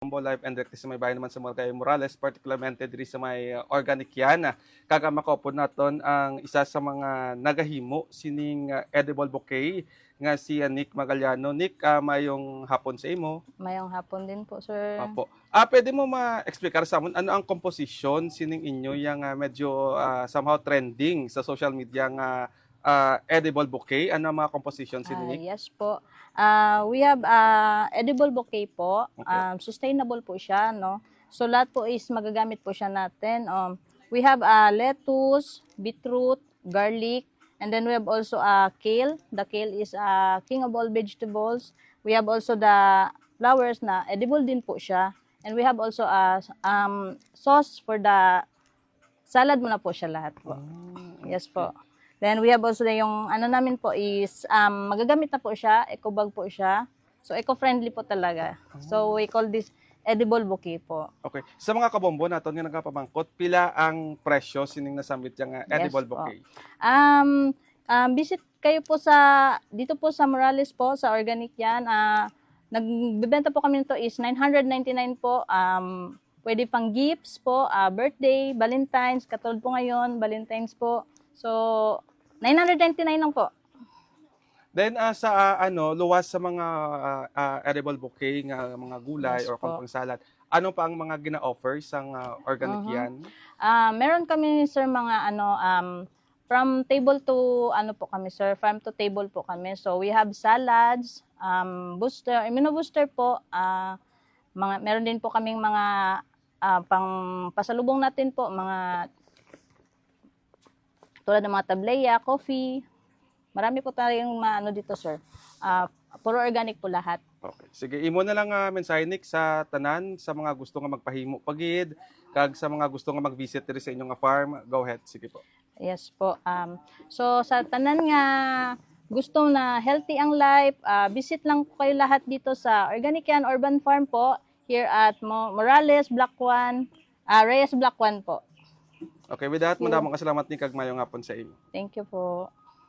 Combo Live and direct sa may bahay naman sa Margay Morales, particularmente diri sa may organic yan. Kagama ko po naton ang isa sa mga nagahimo sining edible bouquet nga si Nick Magaliano. Nick, mayong hapon sa imo. Mayong hapon din po, sir. Apo. Pwede mo ma-explicar sa amon ano ang komposisyon sining inyo yang medyo somehow trending sa social media nga edible bouquet? Ano ang mga komposisyon sining Nick? Yes po. We have edible bouquet po. Okay. Sustainable po siya, no? So lahat po is magagamit po siya natin. We have lettuce, beetroot, garlic, and then we have also kale. The kale is king of all vegetables. We have also the flowers na edible din po siya. And we have also sauce for the salad mo na po siya lahat po. Yes po. Then we have also yung ano namin po is magagamit na po siya, eco bag po siya. So eco-friendly po talaga. So we call this edible bouquet po. Okay. Sa mga kabombo naton nga nagapamangkot, pila ang presyo sining nasamit yang edible Yes po. bouquet? Visit kayo po dito po sa Morales po, sa organic yan. Nagbebenta po kami nito is 999 po. Pwede pang gifts po, birthday, Valentine's, katulad po ngayon, Valentine's po. So, 999 lang po. Then sa luwas sa mga edible bouquet nga mga gulay Yes or po. pang salad, ano pa ang mga gina-offer sa organic yan? Meron kami, sir, mga from table to, po kami, sir, farm to table po kami. So, we have salads, booster, immuno booster po, meron din po kaming mga pang pasalubong natin po, mga tulad ng mga tableya, coffee. Marami po tayong dito, sir. Puro organic po lahat. Okay. Sige, imo na lang mensahe Nick sa tanan sa mga gusto nga magpahimo pagid kag sa mga gusto nga mag-visit diri sa inyong farm. Go ahead, sige po. Yes po. So sa tanan nga gusto na healthy ang life, visit lang po kayo lahat dito sa Organic Yan Urban Farm po here at Morales, Block 1, Reyes Block 1 po. Okay, with that, Thank you. madamong kasalamat ni kag mayong hapon sa imo. Thank you po.